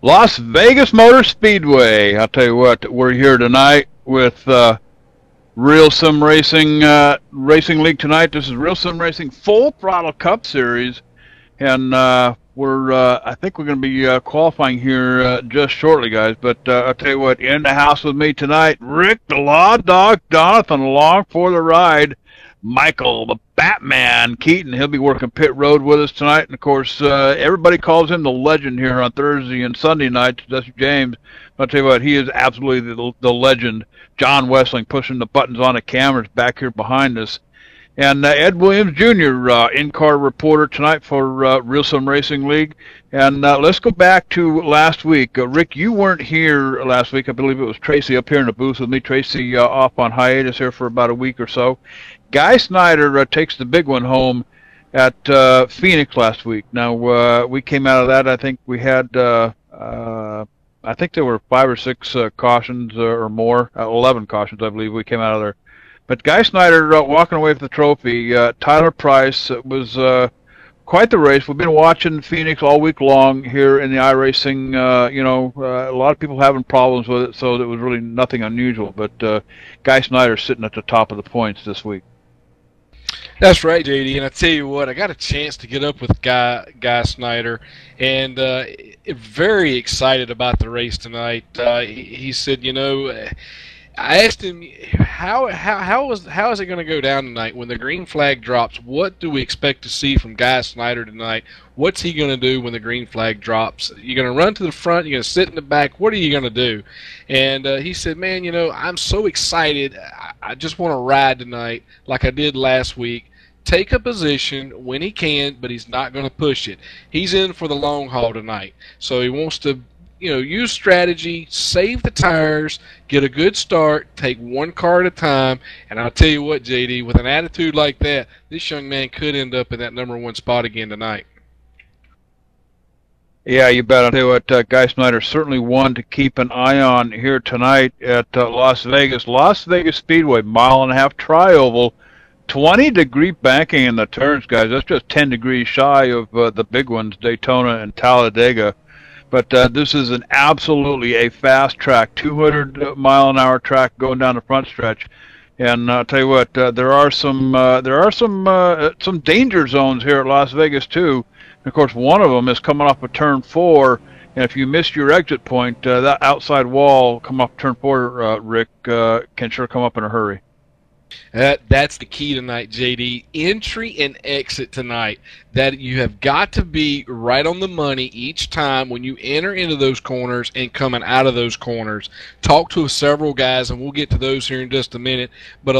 Las Vegas Motor Speedway. I'll tell you what, we're here tonight with Real Sim Racing Racing League tonight. This is Real Sim Racing Full Throttle Cup Series, and I think we're going to be qualifying here just shortly, guys. But I'll tell you what, in the house with me tonight, Rick the Law Dog Donathan, along for the ride, Michael the Batman Keaton. He'll be working pit road with us tonight, and of course everybody calls him the legend here on Thursday and Sunday nights. That's James. I'll tell you what, he is absolutely the legend. John Wessling pushing the buttons on the cameras back here behind us. And Ed Williams Jr., in-car reporter tonight for Real Sim Racing League. And let's go back to last week. Rick, you weren't here last week. I believe it was Tracy up here in the booth with me. Tracy off on hiatus here for about a week or so. Guy Snyder takes the big one home at Phoenix last week. Now, we came out of that. I think we had, I think there were 5 or 6 cautions or more, 11 cautions, I believe, we came out of there. But Guy Snyder walking away with the trophy. Tyler Price, it was quite the race. We've been watching Phoenix all week long here in the iRacing. A lot of people having problems with it, so it was really nothing unusual. But Guy Snyder sitting at the top of the points this week. That's right, JD. And I tell you what, I got a chance to get up with Guy Snyder, and very excited about the race tonight. He said, you know, I asked him how is it going to go down tonight when the green flag drops? What do we expect to see from Guy Snyder tonight? What's he going to do when the green flag drops? You going to run to the front? You going to sit in the back? What are you going to do? And he said, man, you know, I'm so excited. I just want to ride tonight like I did last week. Take a position when he can, but he's not going to push it. He's in for the long haul tonight, so he wants to, you know, use strategy, save the tires, get a good start, take one car at a time. And I'll tell you what, JD, with an attitude like that, this young man could end up in that #1 spot again tonight. Yeah, you bet. I'll tell you what, Guy Snyder certainly one to keep an eye on here tonight at Las Vegas. Las Vegas Speedway, 1.5-mile tri-oval. 20-degree banking in the turns, guys. That's just 10 degrees shy of the big ones, Daytona and Talladega. But this is an absolutely a fast track, 200-mile-an-hour track going down the front stretch. And I'll tell you what, there are some danger zones here at Las Vegas too. And of course, one of them is coming off of turn 4. And if you missed your exit point, that outside wall come off turn 4, Rick, can sure come up in a hurry. That's the key tonight, JD. Entry and exit tonight. That you have got to be right on the money each time when you enter into those corners and coming out of those corners. Talk to several guys, and we'll get to those here in just a minute. But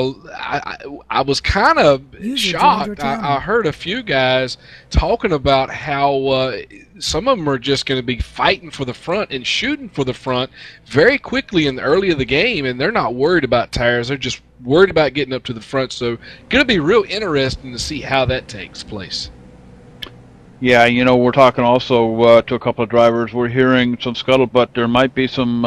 I was kind of shocked. I heard a few guys talking about how some of them are just going to be fighting for the front and shooting for the front very quickly in the early of the game, and they're not worried about tires. They're just worried about getting up to the front. So going to be real interesting to see how that takes place. Yeah, you know, we're talking also to a couple of drivers. We're hearing some scuttlebutt. There might be some,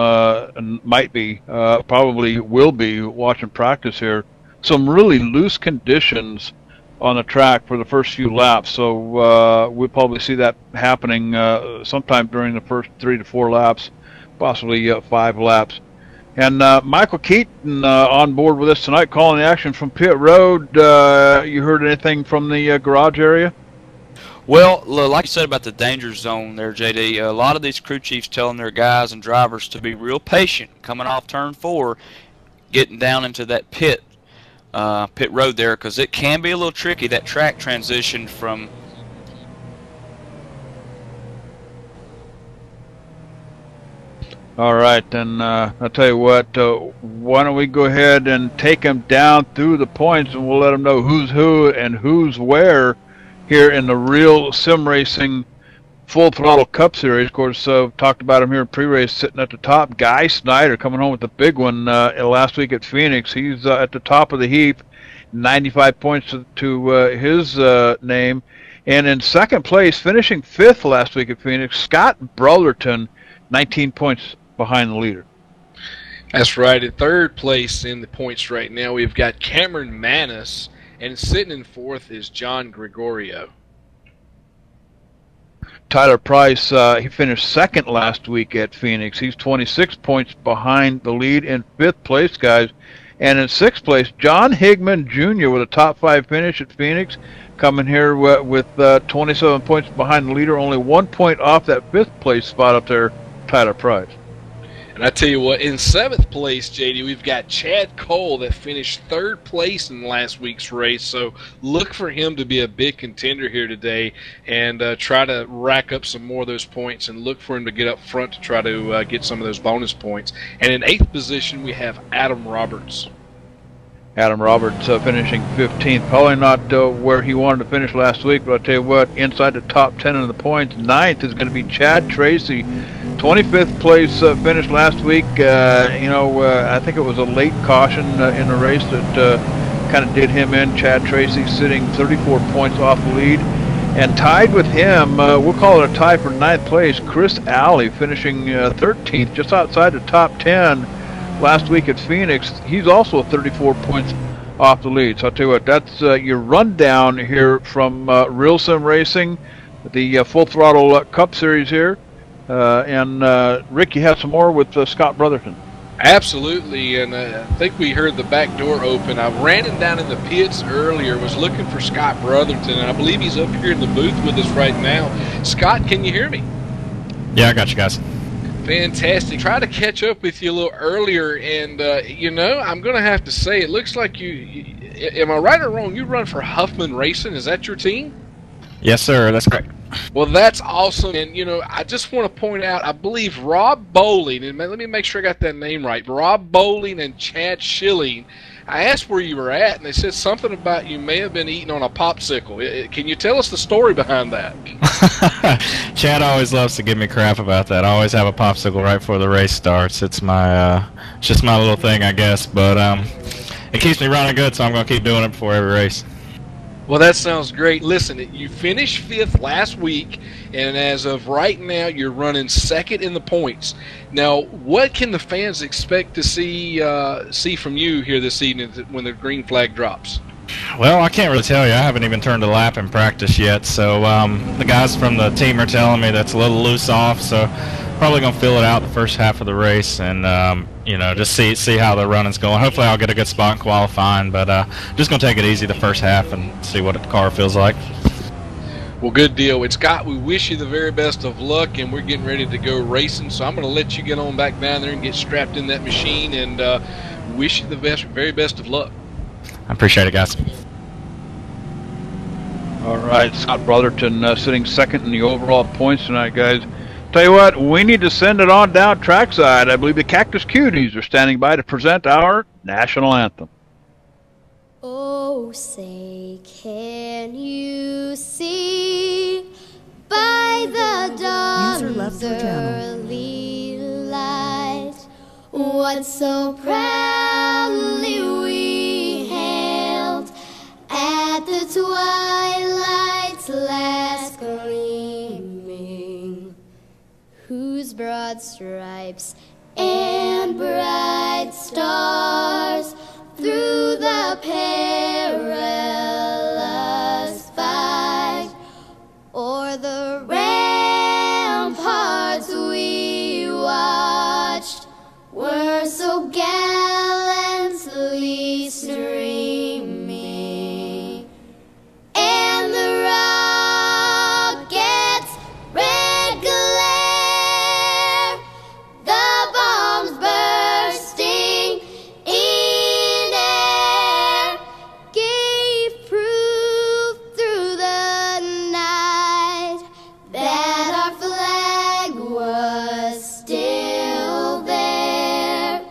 probably will be watching practice here, some really loose conditions on the track for the first few laps. So we'll probably see that happening sometime during the first 3 to 4 laps, possibly 5 laps. And Michael Keaton on board with us tonight, calling the action from pit road. You heard anything from the garage area? Well, like you said about the danger zone there, JD, a lot of these crew chiefs telling their guys and drivers to be real patient coming off turn 4, getting down into that pit road there, because it can be a little tricky, that track transition from... All right, then I'll tell you what, why don't we go ahead and take them down through the points, and we'll let them know who's who and who's where here in the Real Sim Racing Full Throttle Cup Series. Of course, talked about him here in pre-race, sitting at the top. Guy Snyder coming home with the big one last week at Phoenix. He's at the top of the heap, 95 points to his name. And in second place, finishing 5th last week at Phoenix, Scott Brotherton, 19 points behind the leader. That's right. In third place in the points right now, we've got Cameron Manis, and sitting in 4th is John Gregorio. Tyler Price, he finished second last week at Phoenix. He's 26 points behind the lead in fifth place, guys. And in sixth place, John Higman Jr. with a top 5 finish at Phoenix, coming here with 27 points behind the leader, only 1 point off that fifth place spot up there, Tyler Price. And I tell you what, in seventh place, JD, we've got Chad Cole that finished third place in last week's race. So look for him to be a big contender here today and try to rack up some more of those points, and look for him to get up front to try to get some of those bonus points. And in eighth position, we have Adam Roberts. Adam Roberts finishing 15th. Probably not where he wanted to finish last week, but I'll tell you what, inside the top 10 in the points. Ninth is going to be Chad Tracy. 25th place finish last week. I think it was a late caution in the race that kind of did him in. Chad Tracy sitting 34 points off the lead. And tied with him, we'll call it a tie for ninth place, Chris Alley finishing 13th, just outside the top 10. Last week at Phoenix, he's also 34 points off the lead. So I'll tell you what, that's your rundown here from Real Sim Racing, the Full Throttle Cup Series here. And Rick, you have some more with Scott Brotherton. Absolutely, and I think we heard the back door open. I ran him down in the pits earlier, was looking for Scott Brotherton, and I believe he's up here in the booth with us right now. Scott, can you hear me? Yeah, I got you guys. Fantastic. Try to catch up with you a little earlier, and I'm going to have to say, it looks like you am I right or wrong? You run for Huffman Racing. Is that your team? Yes, sir. That's correct. Well, that's awesome. And, I just want to point out, I believe Rob Bowling, and let me make sure I got that name right, Rob Bowling and Chad Schilling, I asked where you were at, and they said something about you may have been eating on a popsicle. Can you tell us the story behind that? Chad always loves to give me crap about that. I always have a popsicle right before the race starts. It's my, just my little thing, I guess. But it keeps me running good, so I'm going to keep doing it before every race. Well, that sounds great. Listen, you finished fifth last week, and as of right now, you're running second in the points. Now, what can the fans expect to see from you here this evening when the green flag drops? Well, I can't really tell you. I haven't even turned a lap in practice yet, so the guys from the team are telling me that's a little loose off, so probably going to fill it out the first half of the race and, just see how the running's going. Hopefully I'll get a good spot in qualifying, but just going to take it easy the first half and see what the car feels like. Well, good deal. And Scott, we wish you the very best of luck, and we're getting ready to go racing, so I'm going to let you get on back down there and get strapped in that machine, and wish you the very best of luck. I appreciate it, guys. All right, Scott Brotherton sitting second in the overall points tonight, guys. Tell you what, we need to send it on down trackside. I believe the Cactus Cuties are standing by to present our national anthem. Oh, say, can you see by the dawn's early light what so proudly we hailed at the twilight's last gleaming, whose broad stripes and bright stars through the perilous fight o'er the ramparts we watched were so gallantly streaming, and the rockets' red glare, the bombs bursting in air, gave proof through the night that our flag was still there.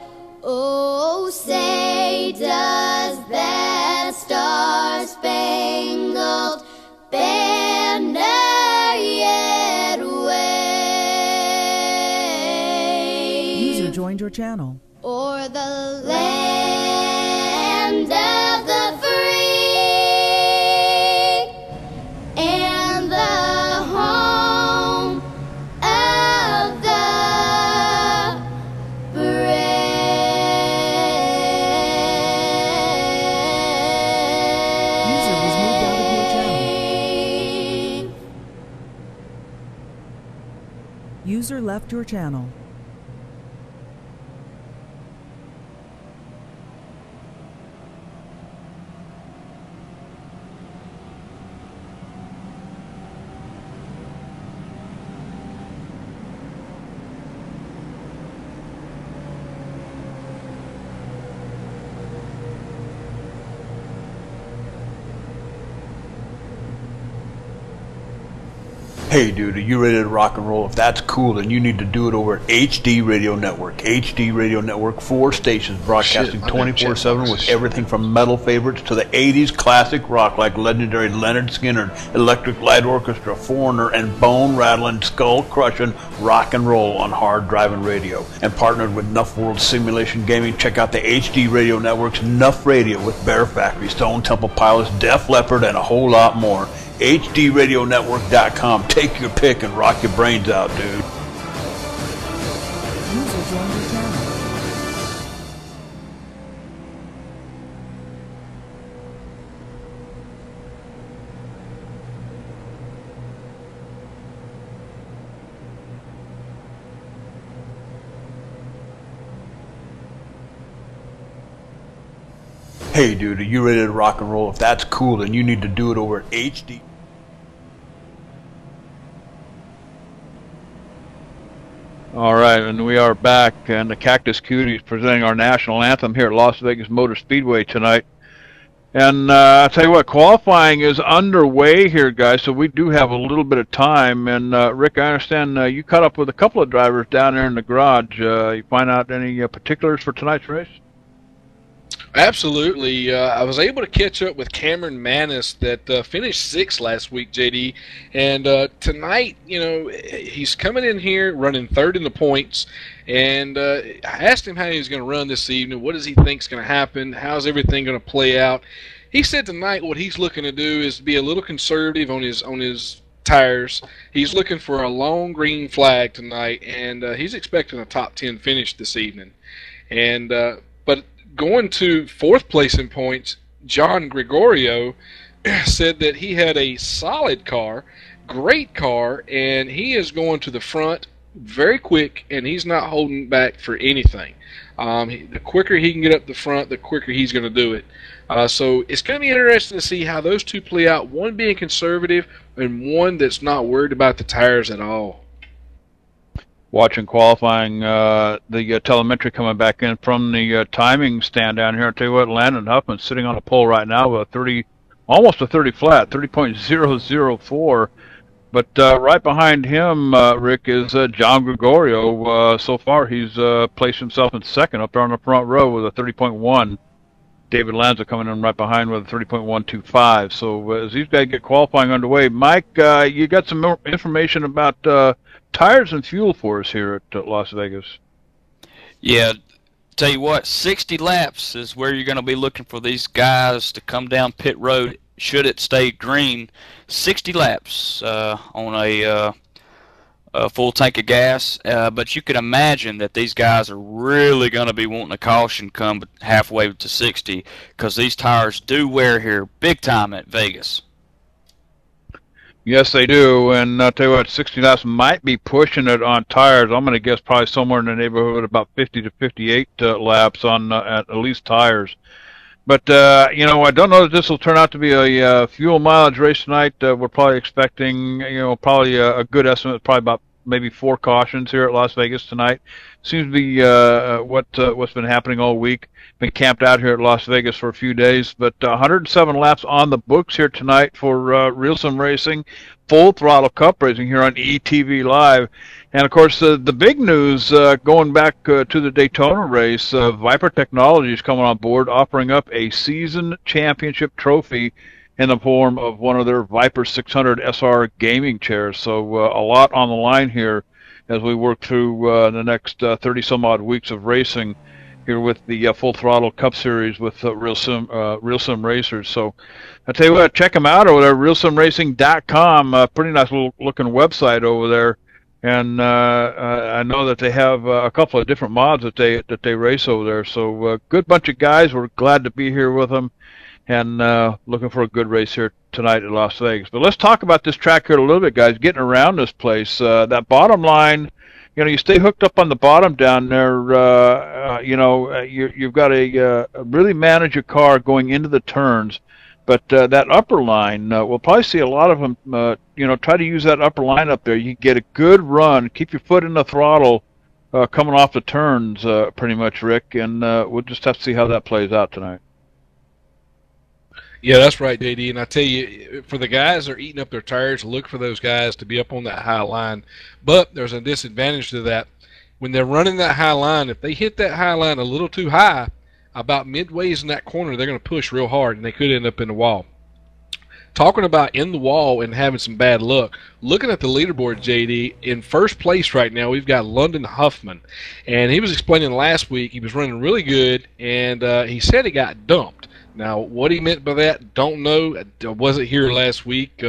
Oh, say, does that star-spangled banner yet wave? User joined your channel. O'er the land of the free and the home of the User was moved out of your channel. brave. User left your channel. Hey dude, are you ready to rock and roll? If that's cool, then you need to do it over at HD Radio Network. HD Radio Network, 4 stations broadcasting 24/7 with everything from metal favorites to the 80s classic rock like legendary Leonard Skinner, Electric Light Orchestra, Foreigner, and bone-rattling, skull-crushing rock and roll on hard driving radio. And partnered with Nuff World Simulation Gaming, check out the HD Radio Network's Nuff Radio with Bear Factory, Stone Temple Pilots, Def Leppard, and a whole lot more. HDRadionetwork.com. Take your pick and rock your brains out, dude. User joined your channel. Hey dude, are you ready to rock and roll? If that's cool, then you need to do it over at HD. All right, and we are back, and the Cactus Cuties presenting our national anthem here at Las Vegas Motor Speedway tonight. And I'll tell you what, qualifying is underway here, guys, so we do have a little bit of time. And Rick, I understand you caught up with a couple of drivers down there in the garage. You find out any particulars for tonight's race? Absolutely. I was able to catch up with Cameron Manis that finished 6th last week, JD. And tonight, you know, he's coming in here running 3rd in the points. And I asked him how he's going to run this evening. What does he think is going to happen? How's everything going to play out? He said tonight what he's looking to do is be a little conservative on his tires. He's looking for a long green flag tonight, and he's expecting a top 10 finish this evening. And but going to 4th place in points, John Gregorio said that he had a solid car, great car, and he is going to the front very quick, and he's not holding back for anything. The quicker he can get up the front, the quicker he's going to do it. So it's going to be interesting to see how those two play out, one being conservative and one that's not worried about the tires at all. Watching qualifying, the telemetry coming back in from the timing stand down here. I'll tell you what, Landon Huffman's sitting on a pole right now with a 30, almost a 30 flat, 30.004. But right behind him, Rick, is John Gregorio. So far, he's placed himself in 2nd up there on the front row with a 30.1. David Lanza coming in right behind with a 30.125. So as these guys get qualifying underway, Mike, you got some more information about tires and fuel for us here at Las Vegas. Yeah, tell you what, 60 laps is where you're going to be looking for these guys to come down pit road should it stay green. 60 laps on a full tank of gas, but you can imagine that these guys are really going to be wanting a caution come halfway to 60 because these tires do wear here big time at Vegas. Yes, they do, and I'll tell you what, 60 laps might be pushing it on tires. I'm going to guess probably somewhere in the neighborhood of about 50 to 58 laps on at least tires. But, you know, I don't know that this will turn out to be a fuel mileage race tonight. We're probably expecting, you know, probably a good estimate, probably about maybe 4 cautions here at Las Vegas tonight. Seems to be what's been happening all week. Been camped out here at Las Vegas for a few days, but 107 laps on the books here tonight for Real Sim Racing, full throttle cup racing here on ETV Live. And of course, the big news going back to the Daytona race, Viper Technologies coming on board, offering up a season championship trophy in the form of one of their Viper 600 SR gaming chairs. So a lot on the line here as we work through the next 30 some odd weeks of racing here with the Full Throttle Cup Series with Real Sim Racers. So I tell you what, check them out over there, realsimracing.com. Pretty nice little looking website over there. And I know that they have a couple of different mods that they race over there. So good bunch of guys. We're glad to be here with them, and looking for a good race here tonight at Las Vegas. But let's talk about this track here a little bit, guys. Getting around this place, that bottom line you stay hooked up on the bottom down there. You've got to really manage your car going into the turns. But that upper line, we'll probably see a lot of them. Try to use that upper line up there. You get a good run, keep your foot in the throttle, coming off the turns, pretty much, Rick. And we'll just have to see how that plays out tonight. Yeah, that's right, JD. And I tell you, for the guys that are eating up their tires, look for those guys to be up on that high line. But there's a disadvantage to that. When they're running that high line, if they hit that high line a little too high, about midways in that corner, they're going to push real hard, and they could end up in the wall. Talking about in the wall and having some bad luck, looking at the leaderboard, JD, in first place right now, we've got London Huffman. And he was explaining last week he was running really good, and he said he got dumped. Now, what he meant by that, don't know. I wasn't here last week.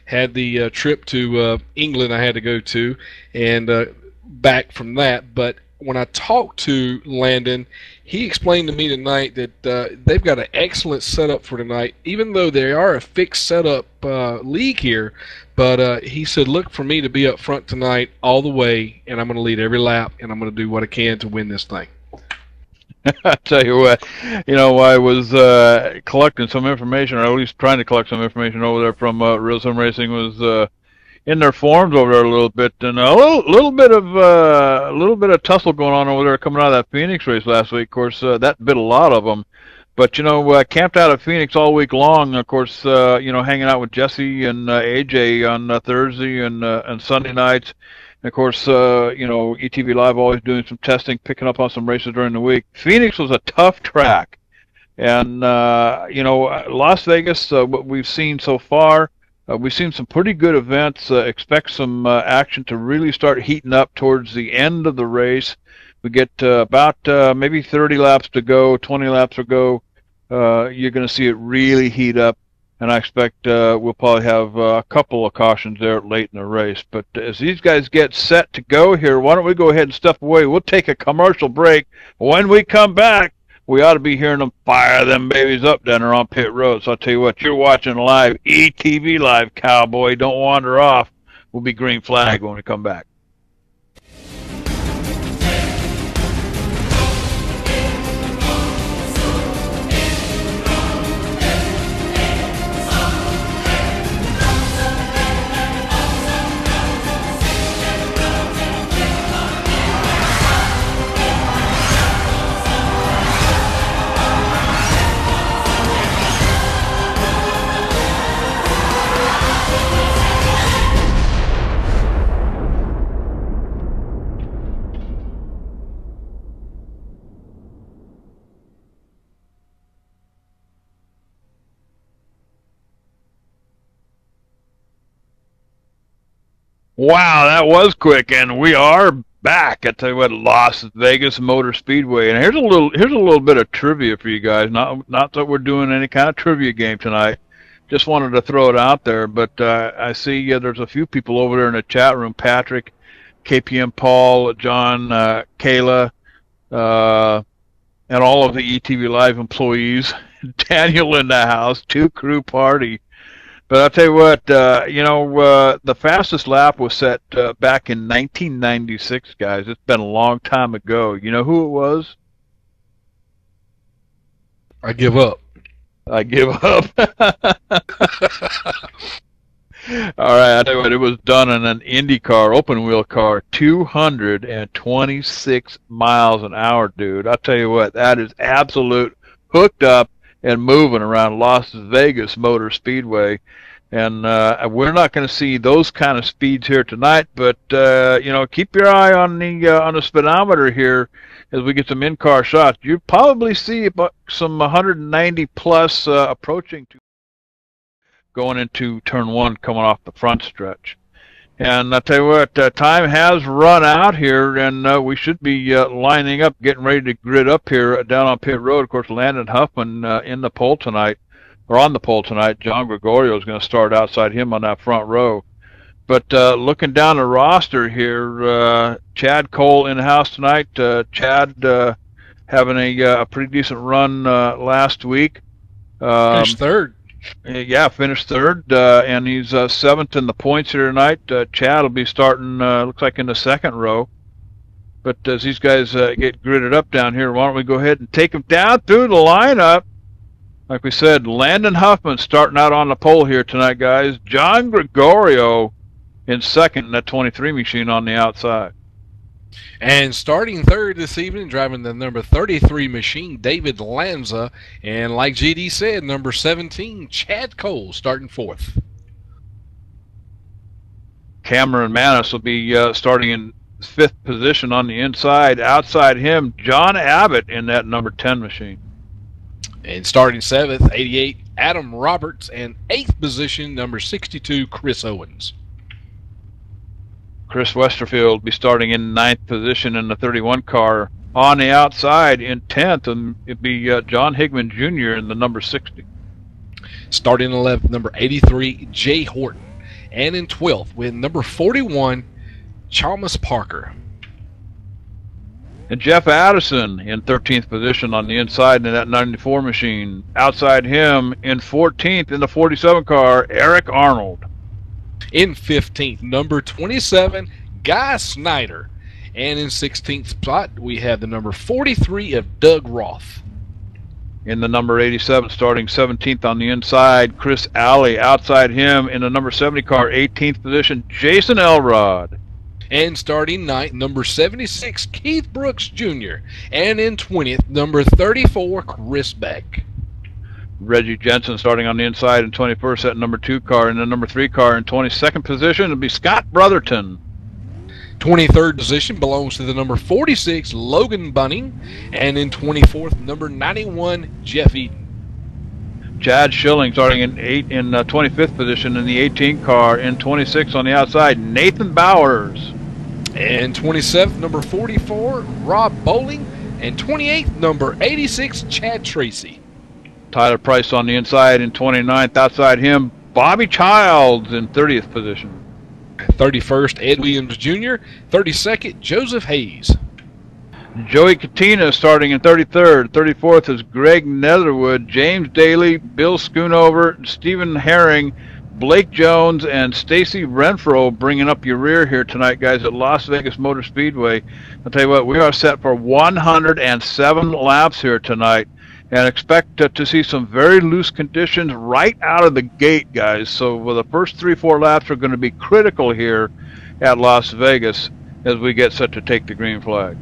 Had the trip to England I had to go to, and back from that. But when I talked to Landon, he explained to me tonight that they've got an excellent setup for tonight, even though they are a fixed setup league here. But he said, look for me to be up front tonight all the way, and I'm going to lead every lap, and I'm going to do what I can to win this thing. I tell you what, I was collecting some information, or at least trying to collect some information over there from Real Sim Racing. Was in their forums over there a little bit, and a little bit of tussle going on over there coming out of that Phoenix race last week. Of course, that bit a lot of them. But camped out at Phoenix all week long. Of course, hanging out with Jesse and AJ on Thursday and Sunday nights. And of course, ETV Live always doing some testing, picking up on some races during the week. Phoenix was a tough track, and Las Vegas, what we've seen so far, we've seen some pretty good events. Expect some action to really start heating up towards the end of the race. We get about maybe 30 laps to go, 20 laps to go. You're going to see it really heat up. And I expect we'll probably have a couple of cautions there late in the race. But as these guys get set to go here, why don't we go ahead and step away? We'll take a commercial break. When we come back, we ought to be hearing them fire them babies up down there on pit road. So I'll tell you what, you're watching live, ETV Live, cowboy. Don't wander off. We'll be green flag when we come back. Wow, that was quick, and we are back. I tell you what, Las Vegas Motor Speedway, and here's a little bit of trivia for you guys. Not that we're doing any kind of trivia game tonight. Just wanted to throw it out there. But I see there's a few people over there in the chat room: Patrick, KPM, Paul, John, Kayla, and all of the ETV Live employees. Daniel in the house, 2 crew party. But I'll tell you what, the fastest lap was set back in 1996, guys. It's been a long time ago. You know who it was? I give up. I give up. All right, I tell you what, it was done in an Indy car, open wheel car, 226 miles an hour, dude. I'll tell you what, that is absolute hooked up and moving around Las Vegas Motor Speedway. And we're not going to see those kind of speeds here tonight, but keep your eye on the speedometer here as we get some in-car shots. You probably see about some 190 plus approaching to going into turn 1, coming off the front stretch. And I'll tell you what, time has run out here, and we should be lining up, getting ready to grid up here down on pit road. Of course, Landon Huffman in the pole tonight, or on the pole tonight. John Gregorio is going to start outside him on that front row. But looking down the roster here, Chad Cole in the house tonight. Chad having a pretty decent run last week. Finished third. Yeah, finished third, and he's 7th in the points here tonight. Chad will be starting, looks like, in the second row. But as these guys get gridded up down here, why don't we go ahead and take them down through the lineup? Like we said, Landon Huffman starting out on the pole here tonight, guys. John Gregorio in second in that 23 machine on the outside. And starting third this evening, driving the number 33 machine, David Lanza. And like GD said, number 17, Chad Cole, starting fourth. Cameron Manis will be starting in fifth position on the inside. Outside him, John Abbott in that number 10 machine. And starting seventh, 88, Adam Roberts. And eighth position, number 62, Chris Owens. Chris Westerfield will be starting in ninth position in the 31 car. On the outside in 10th, and it'd be John Higman Jr. in the number 60. Starting 11th, number 83, Jay Horton. And in 12th, with number 41, Chalmers Parker. And Jeff Addison in 13th position on the inside in that 94 machine. Outside him in 14th in the 47 car, Eric Arnold. In 15th, number 27, Guy Snyder. And in 16th spot, we have the number 43 of Doug Roth. In the number 87, starting 17th on the inside, Chris Alley. Outside him in the number 70 car, 18th position, Jason Elrod. And starting 9th, number 76, Keith Brooks Jr. And in 20th, number 34, Chris Beck. Reggie Jensen starting on the inside in 21st at number 2 car. In the number 3 car in 22nd position, it'll be Scott Brotherton. 23rd position belongs to the number 46, Logan Bunning. And in 24th, number 91, Jeff Eaton. Chad Schilling starting in 25th position in the 18 car. In 26th on the outside, Nathan Bowers. And 27th, number 44, Rob Bowling. And 28th, number 86, Chad Tracy. Tyler Price on the inside in 29th. Outside him, Bobby Childs in 30th position. 31st, Ed Williams Jr. 32nd, Joseph Hayes. Joey Katina starting in 33rd. 34th is Greg Netherwood, James Daly, Bill Schoonover, Stephen Herring, Blake Jones, and Stacy Renfro bringing up your rear here tonight, guys, at Las Vegas Motor Speedway. I'll tell you what, we are set for 107 laps here tonight, and expect to see some very loose conditions right out of the gate, guys. So well, the first 3-4 laps are going to be critical here at Las Vegas as we get set to take the green flag.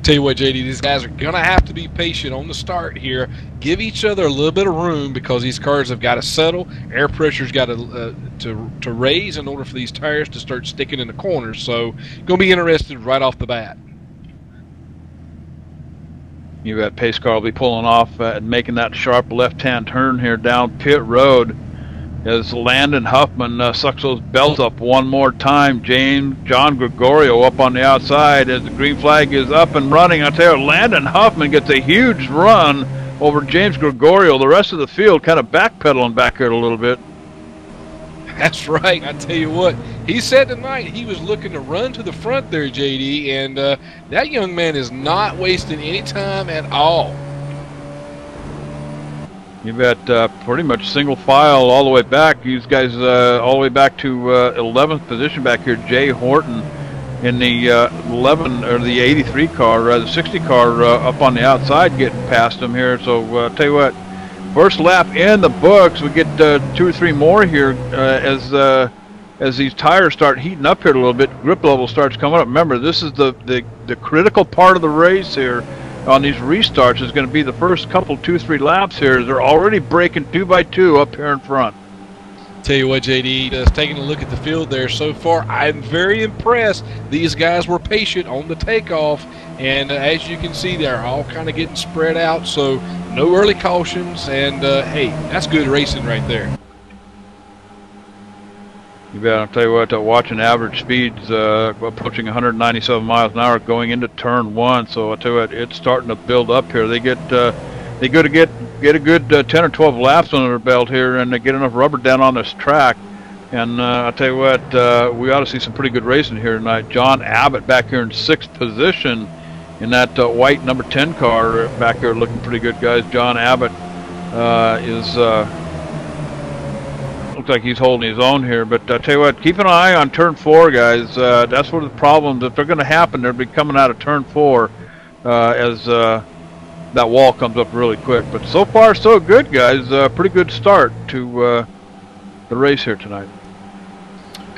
Tell you what, JD, these guys are going to have to be patient on the start here. Give each other a little bit of room because these cars have got to settle. Air pressure's got to raise in order for these tires to start sticking in the corners. So, going to be interested right off the bat. You bet pace car will be pulling off and making that sharp left-hand turn here down pit road as Landon Huffman sucks those belts up one more time. John Gregorio up on the outside as the green flag is up and running. I tell you, Landon Huffman gets a huge run over James Gregorio. The rest of the field kind of backpedaling back here a little bit. That's right. I tell you what, he said tonight he was looking to run to the front there, JD, and that young man is not wasting any time at all. You've got pretty much single file all the way back. These guys all the way back to 11th position back here. Jay Horton in the 11 or the 83 car, the 60 car up on the outside, getting past them here. So tell you what, first lap in the books. We get 2 or 3 more here as these tires start heating up here a little bit. Grip level starts coming up. Remember, this is the critical part of the race here. On these restarts is going to be the first couple 2-3 laps here. They're already breaking 2 by 2 up here in front. Tell you what, JD, just taking a look at the field there so far, I'm very impressed. These guys were patient on the takeoff, and as you can see, they're all kind of getting spread out, so no early cautions, and hey, that's good racing right there. You bet. I'll tell you what, watching average speeds approaching 197 miles an hour going into turn 1. So I'll tell you what, it's starting to build up here. They get a good 10 or 12 laps under their belt here, and they get enough rubber down on this track. And I'll tell you what, we ought to see some pretty good racing here tonight. John Abbott back here in 6th position in that white number 10 car back here, looking pretty good, guys. John Abbott is looks like he's holding his own here. But I tell you what, keep an eye on turn 4, guys. That's where the problems, if they're going to happen, they'll be coming out of turn 4 as that wall comes up really quick. But so far, so good, guys. Pretty good start to the race here tonight.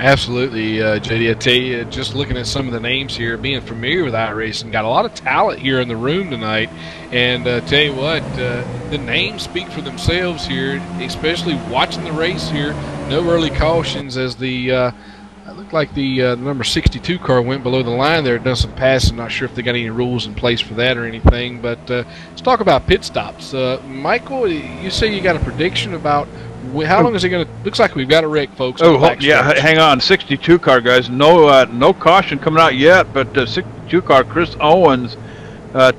Absolutely, JD. I tell you, just looking at some of the names here, being familiar with iRacing, got a lot of talent here in the room tonight. And tell you what, the names speak for themselves here, especially watching the race here. No early cautions as the it looked like the number 62 car went below the line there, done some passing. Not sure if they got any rules in place for that or anything. But let's talk about pit stops. Michael, you say you got a prediction about how long is it going to? Looks like we've got a wreck, folks. Oh, yeah, hang on. 62 car, guys. No caution coming out yet, but 62 car, Chris Owens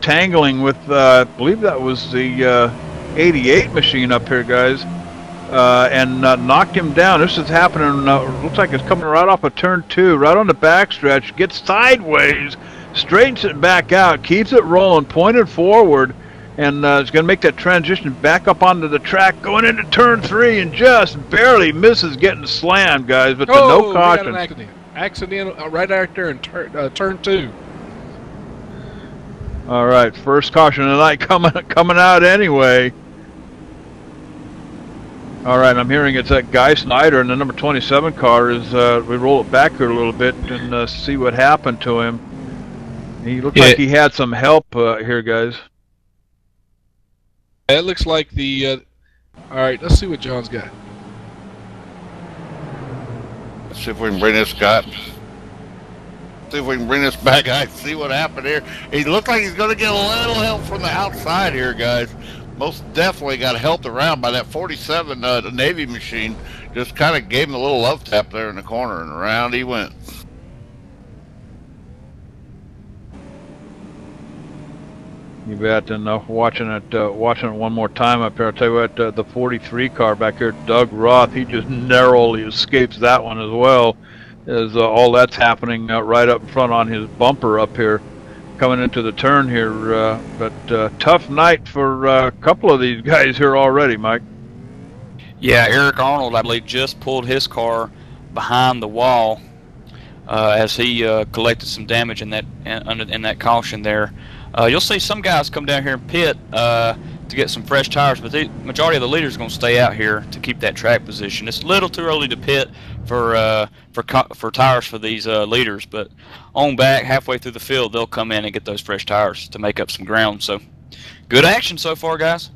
tangling with, I believe that was the 88 machine up here, guys, and knocked him down. This is happening, looks like it's coming right off of turn 2, right on the backstretch, gets sideways, straightens it back out, keeps it rolling, pointed forward, and is going to make that transition back up onto the track, going into turn 3, and just barely misses getting slammed, guys. But no caution. Got an accident right out there in turn 2. All right, first caution of the night coming out anyway. All right, I'm hearing it's that Guy Snyder, and the number 27 car is. We roll it back here a little bit and see what happened to him. He looked like he had some help here, guys. It looks like the. All right, let's see what John's got. Let's see if we can bring this guy. See if we can bring this back. I see what happened here. He looked like he's going to get a little help from the outside here, guys. Most definitely got helped around by that 47 Navy machine. Just kind of gave him a little love tap there in the corner, and around he went. You bet. And watching it one more time up here, I'll tell you what, the 43 car back here, Doug Roth, he just narrowly escapes that one as well, as all that's happening right up front on his bumper up here, coming into the turn here. But tough night for a couple of these guys here already, Mike. Yeah, Eric Arnold, I believe, just pulled his car behind the wall as he collected some damage in that caution there. You'll see some guys come down here and pit to get some fresh tires, but the majority of the leaders are going to stay out here to keep that track position. It's a little too early to pit for tires for these leaders, but on back halfway through the field, they'll come in and get those fresh tires to make up some ground. So, good action so far, guys.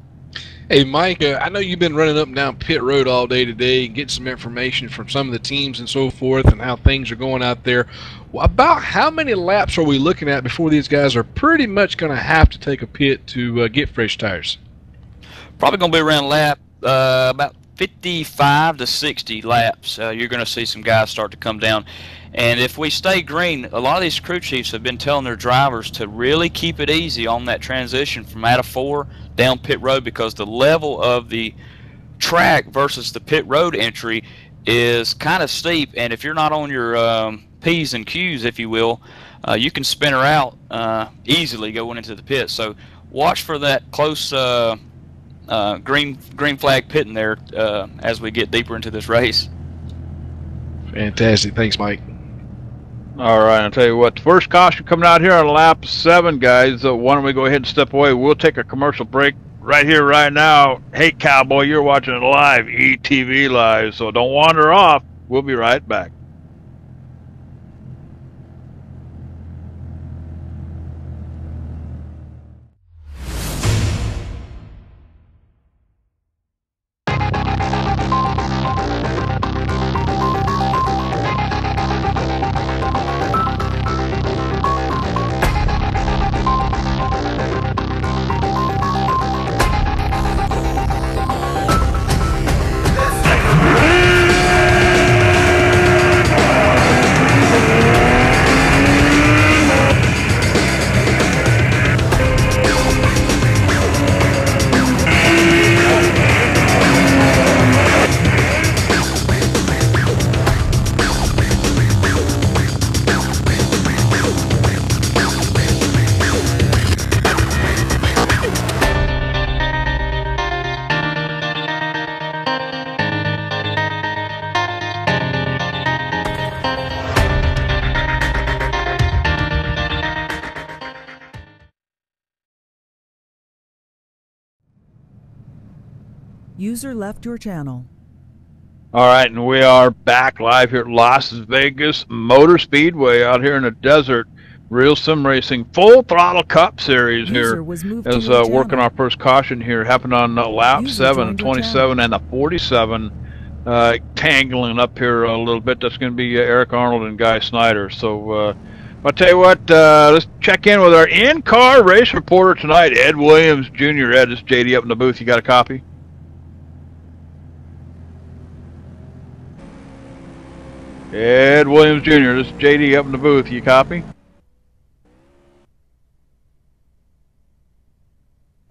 Hey, Mike, I know you've been running up and down pit road all day today and getting some information from some of the teams and so forth and how things are going out there. About how many laps are we looking at before these guys are pretty much going to have to take a pit to get fresh tires? Probably going to be around lap about 55 to 60 laps. You're going to see some guys start to come down. And if we stay green, a lot of these crew chiefs have been telling their drivers to really keep it easy on that transition from out of 4 down pit road, because the level of the track versus the pit road entry is kind of steep. And if you're not on your P's and Q's, if you will, you can spin her out easily going into the pit. So watch for that close green flag pitting there as we get deeper into this race. Fantastic. Thanks, Mike. All right, I'll tell you what, the first caution coming out here on lap 7, guys. Why don't we go ahead and step away? We'll take a commercial break right here, right now. Hey, Cowboy, you're watching it live, ETV Live, so don't wander off. We'll be right back. User left your channel. All right, and we are back live here at Las Vegas Motor Speedway out here in the desert. Real Sim Racing Full Throttle Cup Series User here. was moved As to your working channel. our first caution here. Happened on lap User 7, joined your 27, and the 47. Tangling up here a little bit. That's going to be Eric Arnold and Guy Snyder. So I'll tell you what, let's check in with our in-car race reporter tonight, Ed Williams Jr. Ed, this is JD up in the booth. You got a copy? Ed Williams Jr., this is JD up in the booth. You copy?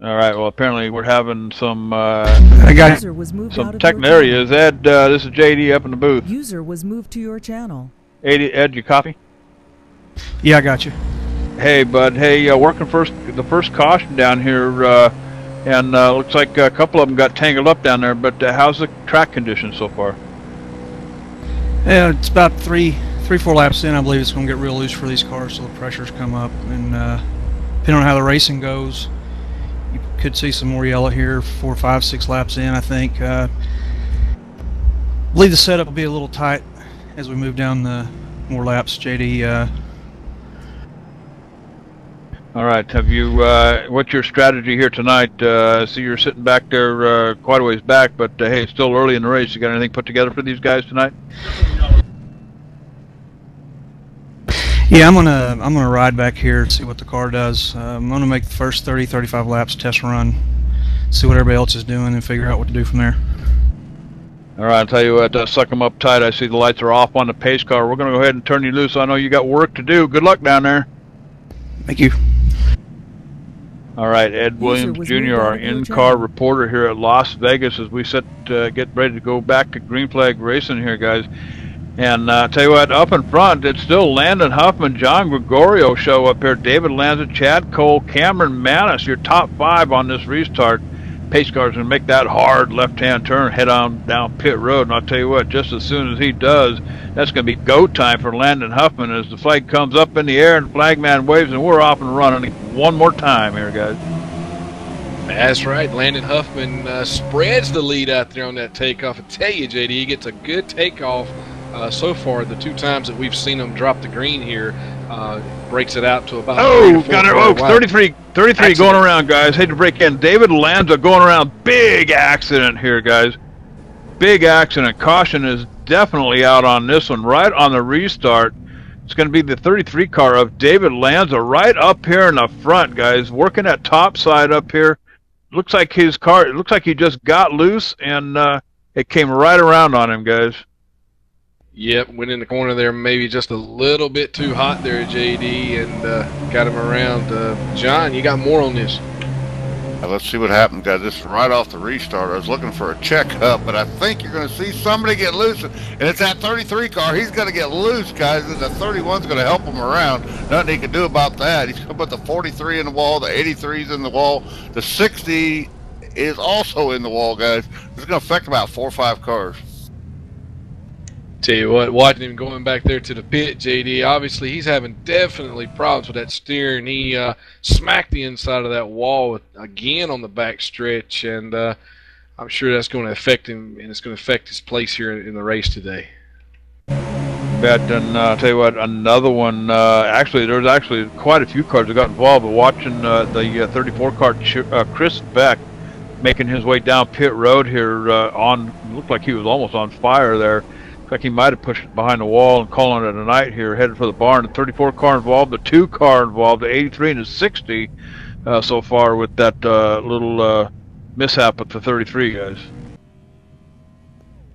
All right, well, apparently we're having some User was moved out of tech your areas. Ed, this is JD up in the booth. User was moved to your channel. Ed, you copy? Yeah, I got you. Hey, bud. Hey, working the first caution down here, and looks like a couple of them got tangled up down there. But how's the track condition so far? Yeah, it's about three, 4 laps in. I believe it's going to get real loose for these cars, so the pressures come up. And depending on how the racing goes, you could see some more yellow here 4, 5, 6 laps in, I think. I believe the setup will be a little tight as we move down the more laps, JD. All right. Have you? What's your strategy here tonight? See, you're sitting back there quite a ways back, but hey, it's still early in the race. You got anything put together for these guys tonight? Yeah, I'm gonna ride back here and see what the car does. I'm gonna make the first 30, 35 laps test run, see what everybody else is doing, and figure out what to do from there. All right. I'll tell you what. Suck them up tight. I see the lights are off on the pace car. We're gonna go ahead and turn you loose. I know you got work to do. Good luck down there. Thank you. All right, Ed Williams Jr., our in-car reporter here at Las Vegas, as we get ready to go back to Green Flag Racing here, guys. And tell you what, up in front, it's still Landon Huffman, John Gregorio show up here, David Lanza, Chad Cole, Cameron Manis, your top 5 on this restart. Pace car's going to make that hard left-hand turn, head on down pit road. And I'll tell you what, just as soon as he does, that's going to be go time for Landon Huffman as the flag comes up in the air and the flagman waves, and we're off and running one more time here, guys. That's right. Landon Huffman spreads the lead out there on that takeoff. I tell you, JD, he gets a good takeoff so far. The 2 times that we've seen him drop the green here, breaks it out to about 33 going around, guys. Hate to break in. David Lanza going around. Big accident here, guys. Big accident. Caution is definitely out on this one. Right on the restart. It's going to be the 33 car of David Lanza right up here in the front, guys. Working that top side up here. Looks like his car, it looks like he just got loose and it came right around on him, guys. Yep, went in the corner there, maybe just a little bit too hot there, JD, and got him around. John, you got more on this? Let's see what happened, guys. This is right off the restart. I was looking for a checkup, but I think you're going to see somebody get loose, and it's that 33 car. He's going to get loose, guys, and the 31's going to help him around. Nothing he can do about that. He's going to put the 43 in the wall, the 83's in the wall, the 60 is also in the wall, guys. It's going to affect about 4 or 5 cars. Tell you what, watching him going back there to the pit, JD, obviously he's having definitely problems with that steering. He smacked the inside of that wall again on the back stretch, and I'm sure that's going to affect him, and it's going to affect his place here in the race today. And I'll tell you what, another one, actually, there's actually quite a few cars that got involved, but watching the 34 car, Chris Beck, making his way down pit road here looked like he was almost on fire there. Like he might have pushed it behind the wall and calling it a night here, headed for the barn. The 34 car involved, the 2 car involved, the 83 and the 60 so far with that little mishap with the 33, guys.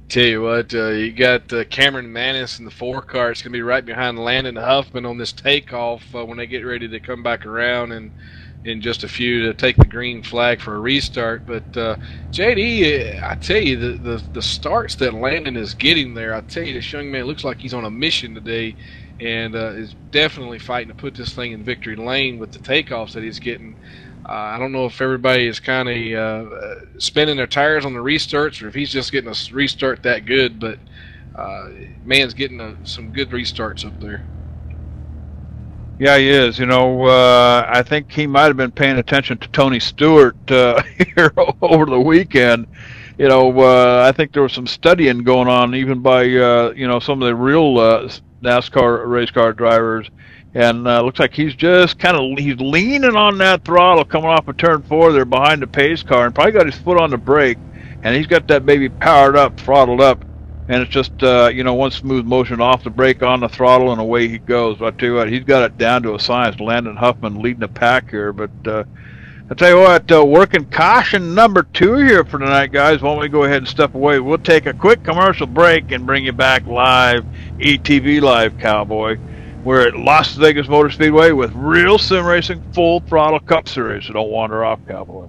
Tell you what, you got Cameron Manis in the 4 car. It's going to be right behind Landon Huffman on this takeoff when they get ready to come back around and in just a few to take the green flag for a restart. But JD, I tell you, the starts that Landon is getting there, I tell you, this young man looks like he's on a mission today, and is definitely fighting to put this thing in victory lane with the takeoffs that he's getting. I don't know if everybody is kind of spinning their tires on the restarts, or if he's just getting a restart that good, but man's getting some good restarts up there. Yeah, he is. You know, I think he might have been paying attention to Tony Stewart here over the weekend. I think there was some studying going on even by some of the real NASCAR race car drivers, and looks like he's just he's leaning on that throttle coming off of turn 4 there behind the pace car, and probably got his foot on the brake, and he's got that baby powered up, throttled up, and it's just one smooth motion off the brake, on the throttle, and away he goes. But I tell you what, he's got it down to a science. Landon Huffman leading the pack here, but I tell you what, working caution number 2 here for tonight, guys. Why don't we go ahead and step away? We'll take a quick commercial break and bring you back live, ETV Live, Cowboy. We're at Las Vegas Motor Speedway with Real Sim Racing Full Throttle Cup Series, so don't wander off, Cowboy.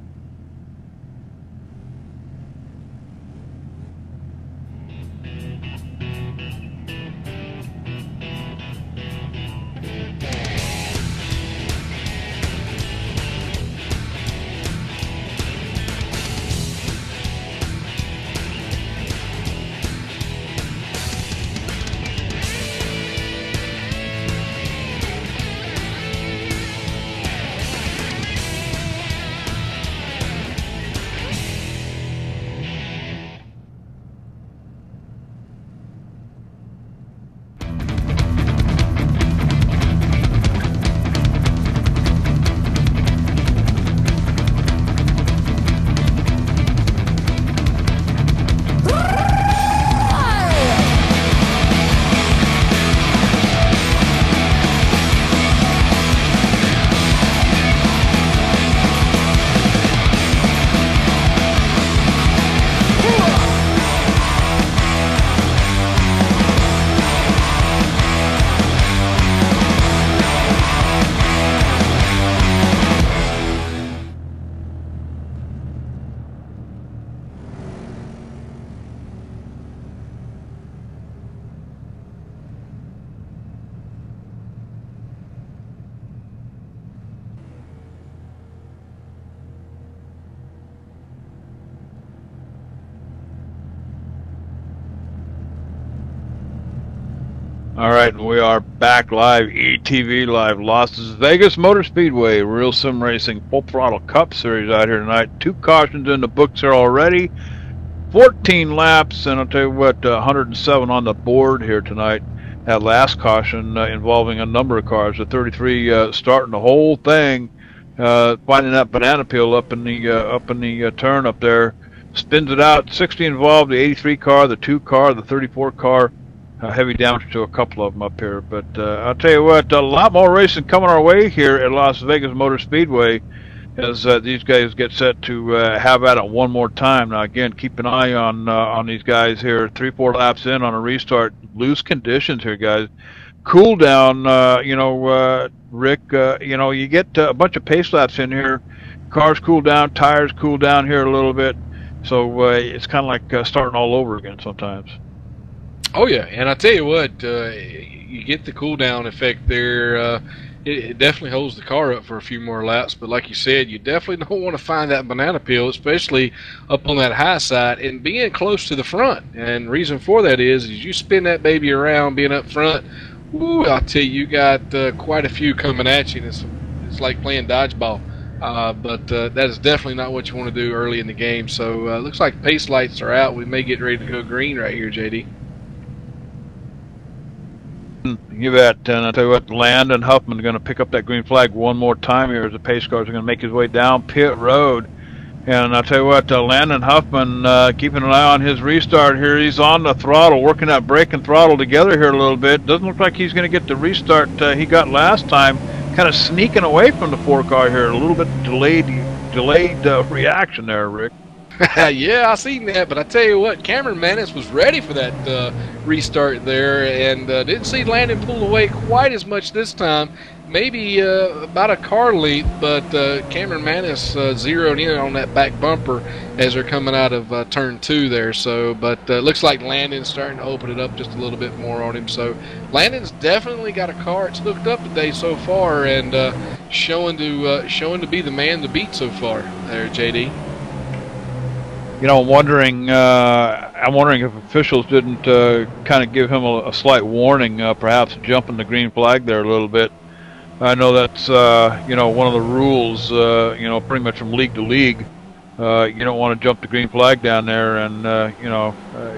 All right, and we are back live, ETV Live, Las Vegas Motor Speedway, Real Sim Racing Full Throttle Cup Series out here tonight. 2 cautions in the books here already, 14 laps, and I'll tell you what, 107 on the board here tonight. That last caution involving a number of cars, the 33 starting the whole thing, finding that banana peel up in the turn up there, spins it out. 60 involved, the 83 car, the 2 car, the 34 car. Heavy damage to a couple of them up here, but I'll tell you what, a lot more racing coming our way here at Las Vegas Motor Speedway as these guys get set to have at it one more time. Now again, keep an eye on these guys here. 3-4 laps in on a restart. Loose conditions here, guys. Cool down, Rick. You get a bunch of pace laps in here. Cars cool down, tires cool down here a little bit, so it's kind of like starting all over again sometimes. Oh yeah, and I tell you what, you get the cool down effect there. It definitely holds the car up for a few more laps, but like you said, you definitely don't want to find that banana peel, especially up on that high side and being close to the front. And the reason for that is you spin that baby around being up front, woo, I'll tell you, you got quite a few coming at you. It's like playing dodgeball. But that is definitely not what you want to do early in the game. So looks like pace lights are out. We may get ready to go green right here, JD. You bet. And I'll tell you what, Landon Huffman is going to pick up that green flag one more time here as the pace cars are going to make his way down pit road. And I'll tell you what, Landon Huffman, keeping an eye on his restart here. He's on the throttle, working that brake and throttle together here a little bit. Doesn't look like he's going to get the restart he got last time. Kind of sneaking away from the 4 car here. A little bit delayed reaction there, Rick. Yeah, I seen that, but I tell you what, Cameron Manis was ready for that restart there, and didn't see Landon pull away quite as much this time. Maybe about a car length, but Cameron Manis zeroed in on that back bumper as they're coming out of turn 2 there. So, but looks like Landon's starting to open it up just a little bit more on him. So, Landon's definitely got a car. It's hooked up today so far, and showing to be the man to beat so far there, JD. You know, I'm wondering if officials didn't kind of give him a slight warning, perhaps jumping the green flag there a little bit. I know that's one of the rules, pretty much from league to league. You don't want to jump the green flag down there and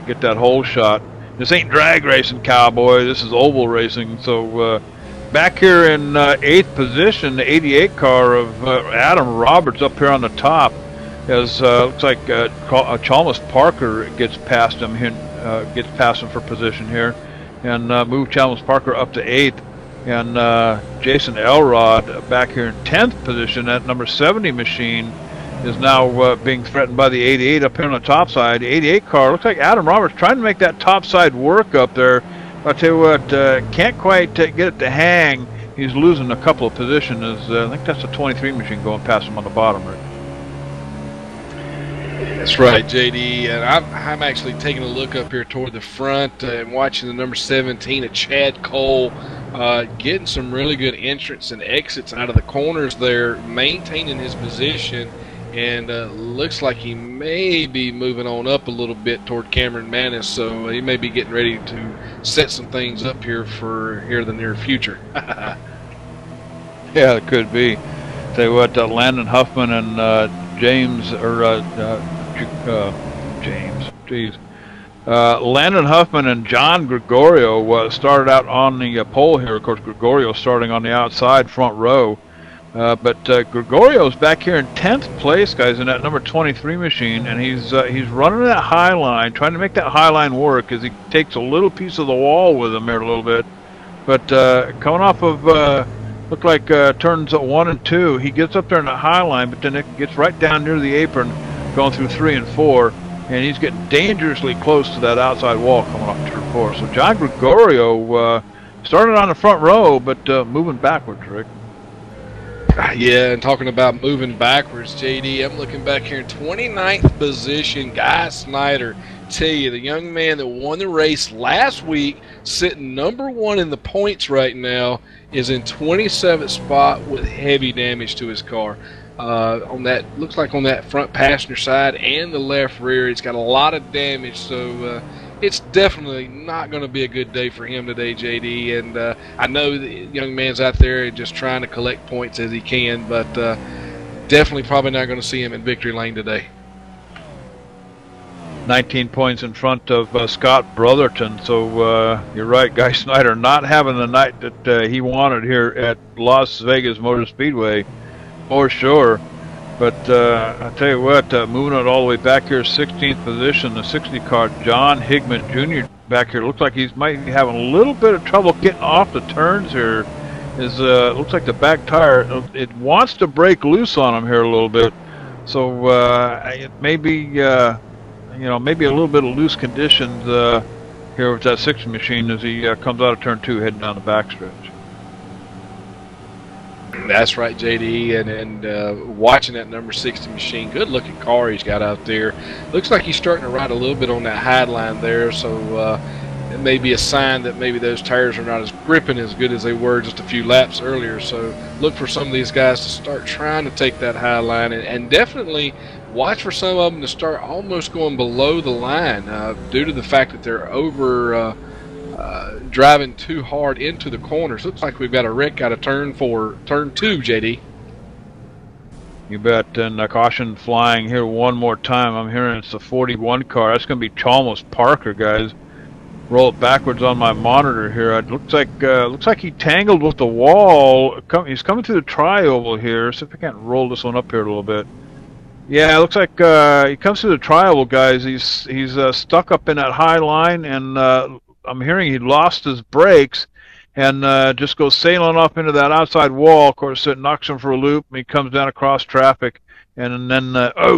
get that hole shot. This ain't drag racing, cowboy. This is oval racing. So back here in 8th position, the 88 car of Adam Roberts up here on the top. As looks like Chalmers Parker gets past him here, for position here, and move Chalmers Parker up to 8th, and Jason Elrod back here in 10th position. That number 70 machine is now being threatened by the 88 up here on the top side. The 88 car looks like Adam Roberts trying to make that top side work up there. I'll tell you what, can't quite get it to hang. He's losing a couple of positions. I think that's the 23 machine going past him on the bottom, right? That's right, JD, and I'm actually taking a look up here toward the front and watching the number 17 of Chad Cole getting some really good entrance and exits out of the corners there, maintaining his position, and looks like he may be moving on up a little bit toward Cameron Manis, so he may be getting ready to set some things up here for the near future. Yeah, it could be. Tell you what, Landon Huffman and Landon Huffman and John Gregorio started out on the pole here. Of course, Gregorio starting on the outside front row. But Gregorio's back here in 10th place, guys, in that number 23 machine, and he's running that high line, trying to make that high line work as he takes a little piece of the wall with him here a little bit. But coming off of look like turns 1 and 2, he gets up there in the high line, but then it gets right down near the apron, going through 3 and 4, and he's getting dangerously close to that outside wall coming off turn 4. So John Gregorio started on the front row, but moving backwards, Rick. Yeah, and talking about moving backwards, JD, I'm looking back here in 29th position. Guy Snyder, tell you, the young man that won the race last week, sitting number 1 in the points right now, is in 27th spot with heavy damage to his car. On that, looks like on that front passenger side and the left rear, it's got a lot of damage. So it's definitely not going to be a good day for him today, JD. And I know the young man's out there just trying to collect points as he can, but definitely probably not going to see him in victory lane today. 19 points in front of Scott Brotherton. So you're right, Guy Snyder not having the night that he wanted here at Las Vegas Motor Speedway, for sure. But I tell you what, moving it all the way back here, 16th position, the 60 car, John Higman Jr. back here. Looks like he might be having a little bit of trouble getting off the turns here. Looks like the back tire, it wants to break loose on him here a little bit. So it may be, maybe a little bit of loose conditions here with that 60 machine as he comes out of turn 2 heading down the backstretch. That's right, JD, and watching that number 60 machine, good looking car he's got out there. Looks like he's starting to ride a little bit on that high line there, so it may be a sign that maybe those tires are not as gripping as good as they were just a few laps earlier. So look for some of these guys to start trying to take that high line, and definitely watch for some of them to start almost going below the line due to the fact that they're over driving too hard into the corners. Looks like we've got a wreck out of turn 2, JD. You bet. And caution flying here one more time. I'm hearing it's the 41 car. That's going to be Chalmers Parker, guys. Roll it backwards on my monitor here. It looks like he tangled with the wall. He's coming through the tri-oval here. See if I can't roll this one up here a little bit. Yeah, it looks like he comes through the tri-oval, guys. He's stuck up in that high line, and I'm hearing he lost his brakes and just goes sailing off into that outside wall. Of course, it knocks him for a loop, and he comes down across traffic, and then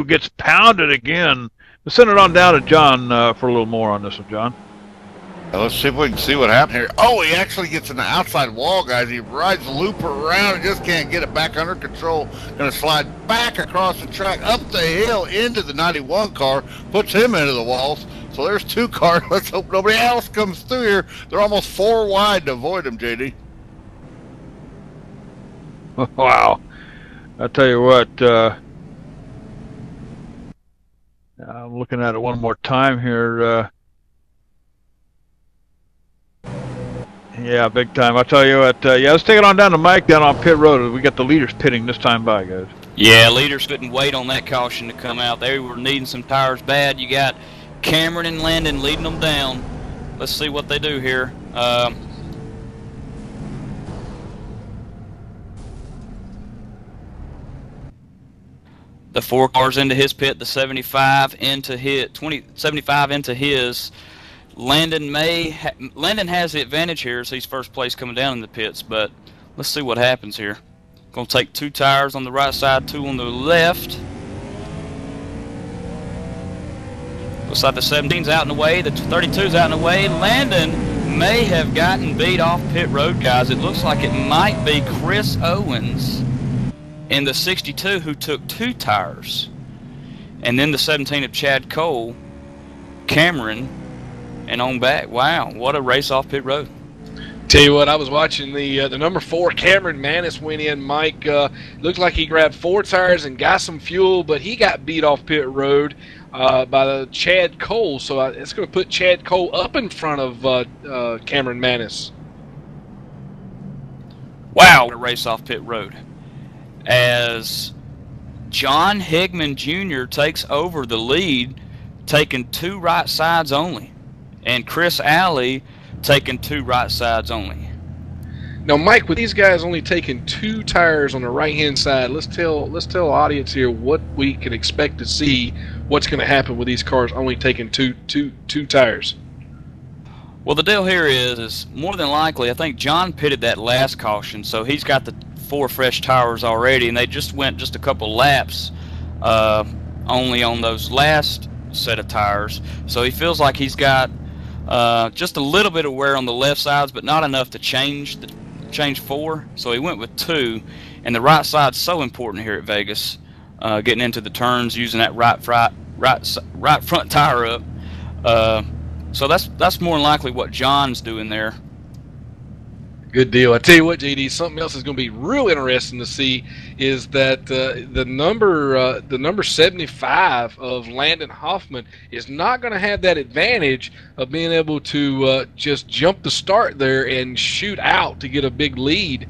gets pounded again. Let's send it on down to John for a little more on this one, John. Let's see if we can see what happened here. Oh, he actually gets in the outside wall, guys. He rides the looper around and just can't get it back under control. Going to slide back across the track, up the hill, into the 91 car, puts him into the walls. So there's 2 cars. Let's hope nobody else comes through here. They're almost 4 wide to avoid him, JD. Wow. I'll tell you what. I'm looking at it one more time here. Yeah, big time. I'll tell you what. Yeah, let's take it on down to Mike down on pit road. We got the leaders pitting this time by, guys. Yeah, leaders couldn't wait on that caution to come out. They were needing some tires bad. You got Cameron and Landon leading them down. Let's see what they do here. The 4 cars into his pit, the 75 into his 75 into his. Landon Landon has the advantage here as he's first place coming down in the pits, but let's see what happens here. Gonna take 2 tires on the right side, 2 on the left. Looks like the 17's out in the way, the 32's out in the way. Landon may have gotten beat off pit road, guys. It looks like it might be Chris Owens in the 62 who took 2 tires. And then the 17 of Chad Cole, Cameron, and on back. Wow, what a race off pit road. Tell you what, I was watching the number 4 Cameron Manis went in. Mike looked like he grabbed 4 tires and got some fuel, but he got beat off pit road by the Chad Cole. So it's going to put Chad Cole up in front of Cameron Manis. Wow, what a race off pit road. As John Higman Jr. takes over the lead, taking 2 right sides only, and Chris Alley taking 2 right sides only. Now, Mike, with these guys only taking 2 tires on the right-hand side, let's tell the audience here what we can expect to see. What's going to happen with these cars only taking two tires? Well, the deal here is more than likely, I think John pitted that last caution, so he's got the 4 fresh tires already, and they just went just a couple laps only on those last set of tires. So he feels like he's got just a little bit of wear on the left sides, but not enough to change 4. So he went with 2, and the right side's so important here at Vegas. Getting into the turns, using that right front tire up. So that's more than likely what John's doing there. Good deal. I tell you what, JD, something else is going to be real interesting to see is that the number 75 of Landon Hoffman is not going to have that advantage of being able to just jump the start there and shoot out to get a big lead.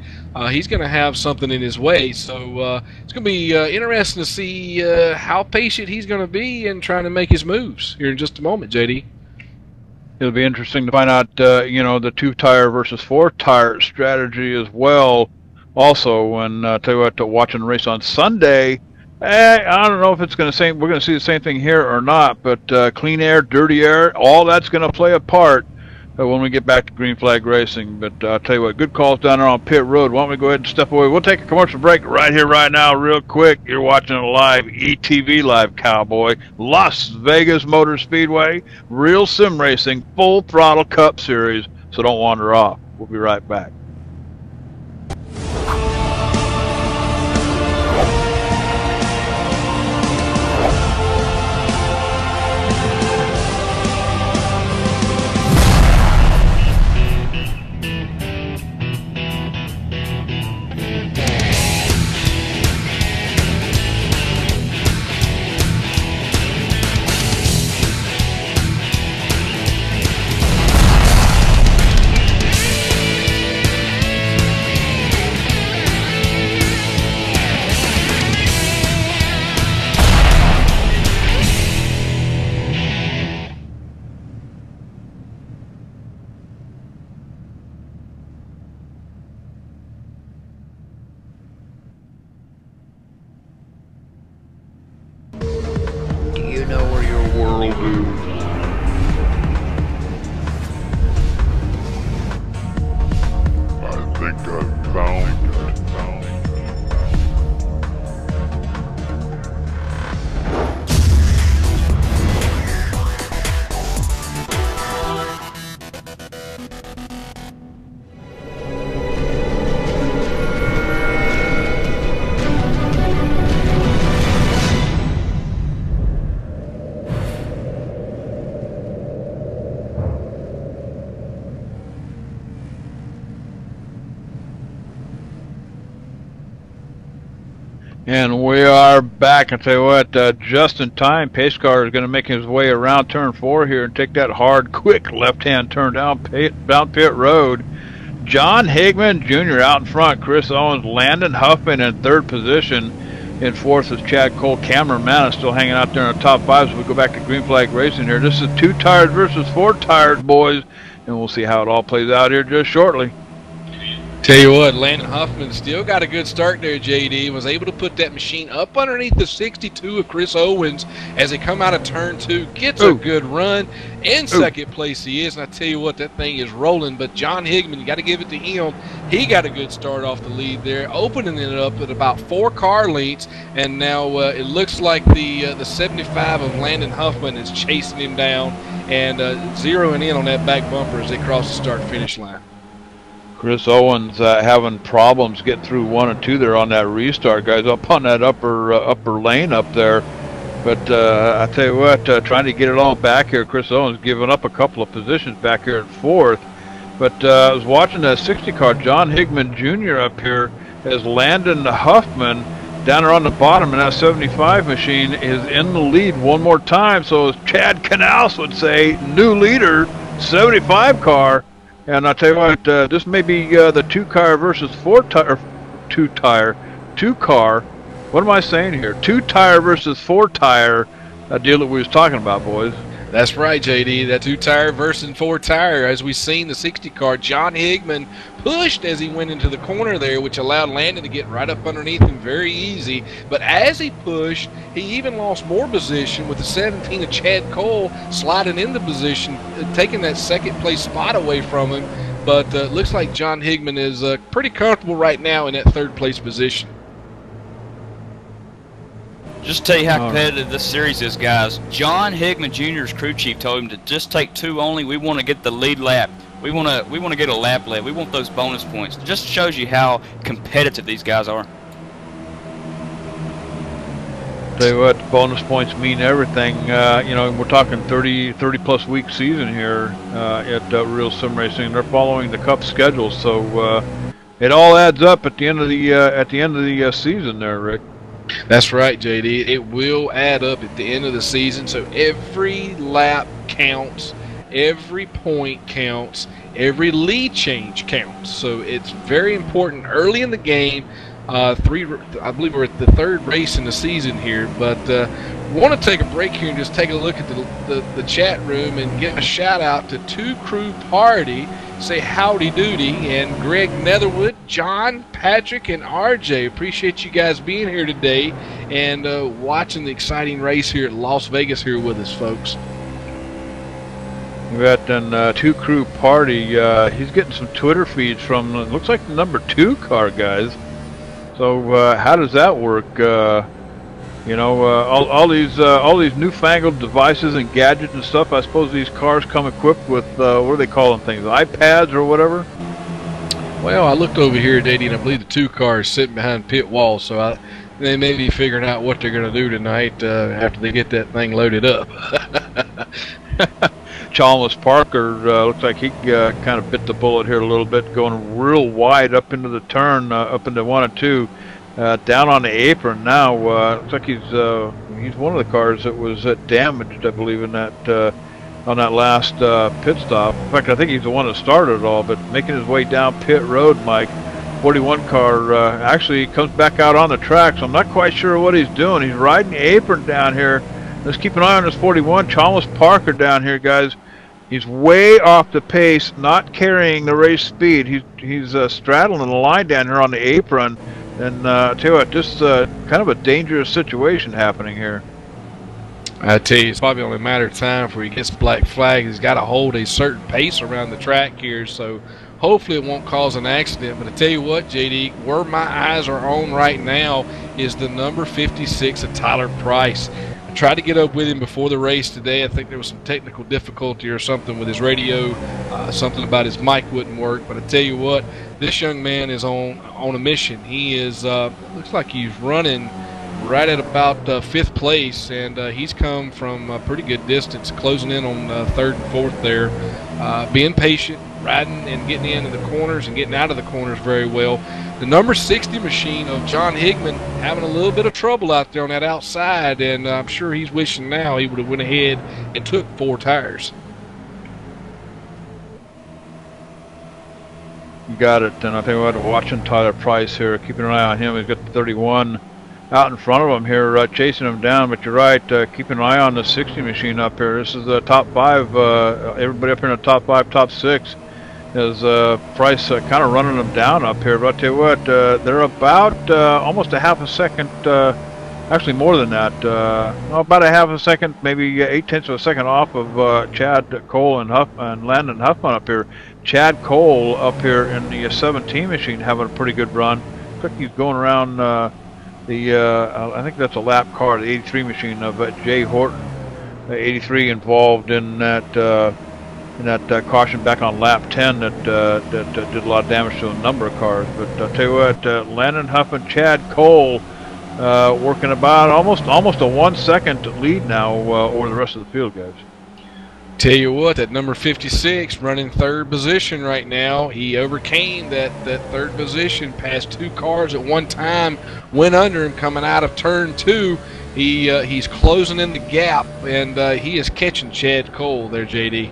He's going to have something in his way, so it's going to be interesting to see how patient he's going to be in trying to make his moves here in just a moment, JD. It'll be interesting to find out, you know, the 2-tire versus 4-tire strategy as well. Also, when tell you what, watching the race on Sunday, I don't know if it's going to we're going to see the same thing here or not. But clean air, dirty air, all that's going to play a part when we get back to green flag racing. But I'll tell you what, good calls down there on pit road. Why don't we go ahead and step away? We'll take a commercial break right here, right now, real quick. You're watching a live ETV Live Cowboy, Las Vegas Motor Speedway, Real Sim Racing, Full Throttle Cup Series. So don't wander off. We'll be right back. And we are back. I tell you what, just in time, pace car is going to make his way around turn 4 here and take that hard, quick left-hand turn down pit road. John Higman Jr. out in front. Chris Owens, Landon Huffman in 3rd position. In fourth is Chad Cole. Cameron Mann is still hanging out there in the top 5 as we go back to Green Flag Racing here. This is 2-tired versus 4-tired, boys, and we'll see how it all plays out here just shortly. Tell you what, Landon Huffman still got a good start there, JD. Was able to put that machine up underneath the 62 of Chris Owens as they come out of turn 2. Gets a good run. In second place he is, and I tell you what, that thing is rolling. But John Higman, you got to give it to him. He got a good start off the lead there, opening it up at about 4 car lengths. And now it looks like the 75 of Landon Huffman is chasing him down and zeroing in on that back bumper as they cross the start-finish line. Chris Owens having problems getting through 1 and 2 there on that restart, guys, up on that upper lane up there. But I tell you what, trying to get it all back here, Chris Owens giving up a couple of positions back here in 4th. But I was watching that 60 car, John Higman Jr. up here as Landon Huffman down there on the bottom, and that 75 machine is in the lead one more time. So as Chad Canals would say, new leader, 75 car. And I tell you what, this may be the 2-car versus 4-tire, 2-car. What am I saying here? 2-tire versus 4-tire deal that we was talking about, boys. That's right, JD. That 2-tire versus 4-tire. As we've seen the 60 car, John Higman pushed as he went into the corner there, which allowed Landon to get right up underneath him very easy. But as he pushed, he even lost more position with the 17 of Chad Cole sliding into position, taking that second place spot away from him. But looks like John Higman is pretty comfortable right now in that 3rd place position. Just to tell you how competitive this series is, guys. John Higman Jr.'s crew chief told him to just take 2 only. We want to get the lead lap. We want to get a lap lead. We want those bonus points. It just shows you how competitive these guys are. Tell you what, bonus points mean everything. You know, we're talking 30 plus week season here at Real Sim Racing. They're following the Cup schedule, so it all adds up at the end of the season there, Rick. That's right, JD. It will add up at the end of the season, so every lap counts, every point counts, every lead change counts. So it's very important early in the game. I believe we're at the 3rd race in the season here, but want to take a break here and just take a look at the chat room and give a shout out to 2 Crew Party. Say howdy doody, and Greg Netherwood, John, Patrick, and RJ. Appreciate you guys being here today and watching the exciting race here at Las Vegas here with us, folks. We got an 2 Crew Party. He's getting some Twitter feeds from looks like the number 2 car, guys. So how does that work? You know, all these newfangled devices and gadgets and stuff. I suppose these cars come equipped with what do they call them things? iPads or whatever. Well, I looked over here, JD, and I believe the 2 cars sitting behind pit wall. So they may be figuring out what they're going to do tonight after they get that thing loaded up. Chalmers Parker looks like he kind of bit the bullet here a little bit, going real wide up into the turn, up into 1 and 2, down on the apron now. Looks like he's one of the cars that was damaged, I believe, in that on that last pit stop. In fact, I think he's the one that started it all. But making his way down pit road, Mike, 41 car actually comes back out on the track. So I'm not quite sure what he's doing. He's riding the apron down here. Let's keep an eye on this 41. Chalmers Parker down here, guys. He's way off the pace, not carrying the race speed. He's straddling the line down here on the apron. And I tell you what, just kind of a dangerous situation happening here. I tell you, it's probably only a matter of time before he gets black flag. He's got to hold a certain pace around the track here, so hopefully it won't cause an accident. But I tell you what, JD, where my eyes are on right now is the number 56 of Tyler Price. I tried to get up with him before the race today. I think there was some technical difficulty or something with his radio. Something about his mic wouldn't work. But I tell you what, this young man is on a mission. He is looks like he's running right at about 5th place, and he's come from a pretty good distance, closing in on 3rd and 4th there. Being patient, riding and getting into the corners and getting out of the corners very well. The number 60 machine of John Higman having a little bit of trouble out there on that outside, and I'm sure he's wishing now he would have went ahead and took 4 tires. You got it. And I think we're watching Tyler Price here, keeping an eye on him. He's got the 31 out in front of them here, chasing them down. But you're right, keep an eye on the 60 machine up here. This is the top 5. Everybody up here in the top 5, top 6 is Price kind of running them down up here. But I'll tell you what, they're about almost a half a second, actually more than that, about a half a second, maybe 8/10 of a second off of Chad Cole and Landon Huffman up here. Chad Cole up here in the 17 machine having a pretty good run. Looks like he's going around I think that's a lap car, the 83 machine of Jay Horton. 83 involved in that caution back on lap 10 that did a lot of damage to a number of cars. But I'll tell you what, Landon Huffman, Chad Cole working about almost a 1 second lead now over the rest of the field, guys. Tell you what, that number 56 running third position right now. He overcame that third position, passed 2 cars at one time, went under him coming out of turn 2. He's closing in the gap, and he is catching Chad Cole there, JD.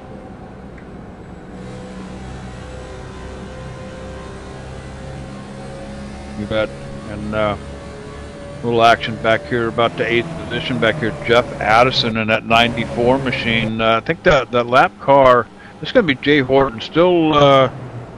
You bet. And little action back here about the 8th position back here. Jeff Addison in that 94 machine. I think that lap car, this is going to be Jay Horton. Still,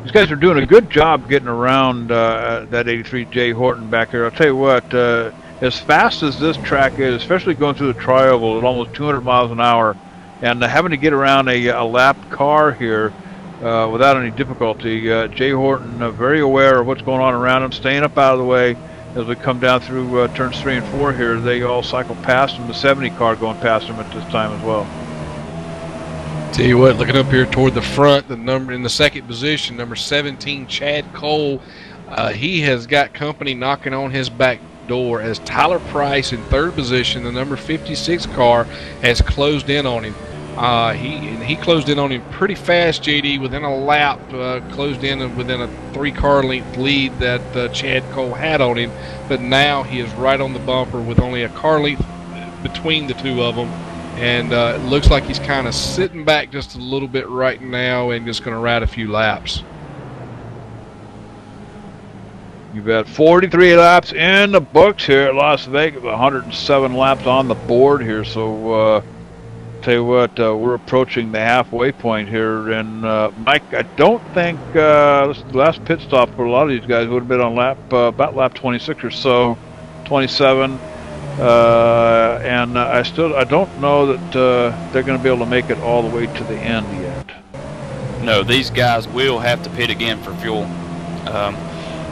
these guys are doing a good job getting around that 83 Jay Horton back here. I'll tell you what, as fast as this track is, especially going through the tri-oval at almost 200 miles an hour, and having to get around a lapped car here without any difficulty, Jay Horton very aware of what's going on around him, staying up out of the way. As we come down through turns 3 and 4 here, they all cycle past him. The 70 car going past him at this time as well. Tell you what, looking up here toward the front, the number in the second position, number 17, Chad Cole, he has got company knocking on his back door as Tyler Price in third position, the number 56 car, has closed in on him. He closed in on him pretty fast, JD, within a lap, closed in within a 3-car length lead that Chad Cole had on him, but now he is right on the bumper with only a car length between the two of them, and it looks like he's kind of sitting back just a little bit right now and just going to ride a few laps. You've got 43 laps in the books here at Las Vegas, 107 laps on the board here, so tell you what, we're approaching the halfway point here, and Mike, I don't think the last pit stop for a lot of these guys would have been on about lap 26 or so, 27, and I don't know that they're going to be able to make it all the way to the end yet. No, these guys will have to pit again for fuel,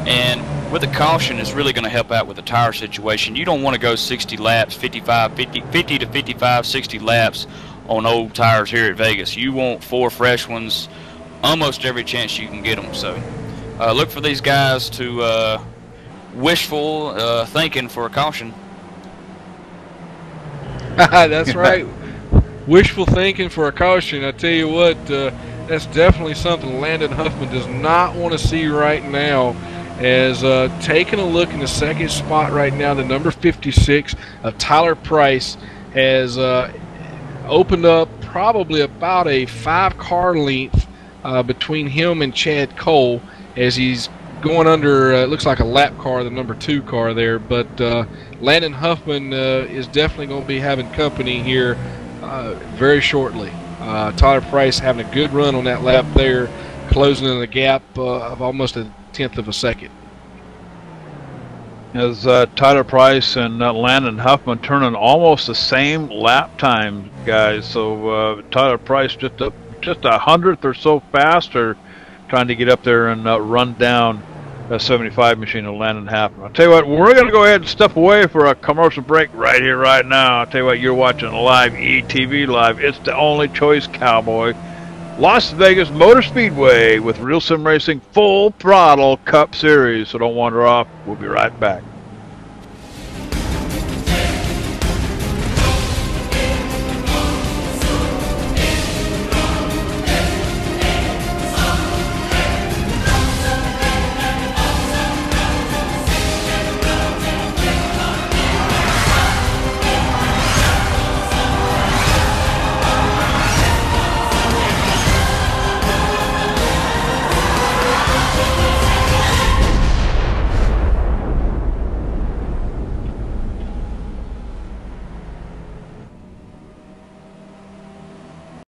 and with the caution, it's really going to help out with the tire situation. You don't want to go 60 laps, 50 to 55, 60 laps on old tires here at Vegas. You want 4 fresh ones almost every chance you can get them. So look for these guys to wishful thinking for a caution. That's right. Wishful thinking for a caution. I tell you what, that's definitely something Landon Huffman does not want to see right now. As taking a look in the second spot right now, the number 56 of Tyler Price has opened up probably about a 5-car length between him and Chad Cole as he's going under, it looks like a lap car, the number 2 car there. But Landon Huffman is definitely going to be having company here very shortly. Tyler Price having a good run on that lap there, closing in the gap of almost a 1/10 of a second. As Tyler Price and Landon Huffman turning almost the same lap time, guys. So Tyler Price just a 100th or so faster, trying to get up there and run down a 75 machine of Landon Huffman. I'll tell you what, we're going to go ahead and step away for a commercial break right here, right now. I'll tell you what, you're watching live ETV Live. It's the only choice, cowboy. Las Vegas Motor Speedway with Real Sim Racing Full Throttle Cup Series. So don't wander off. We'll be right back.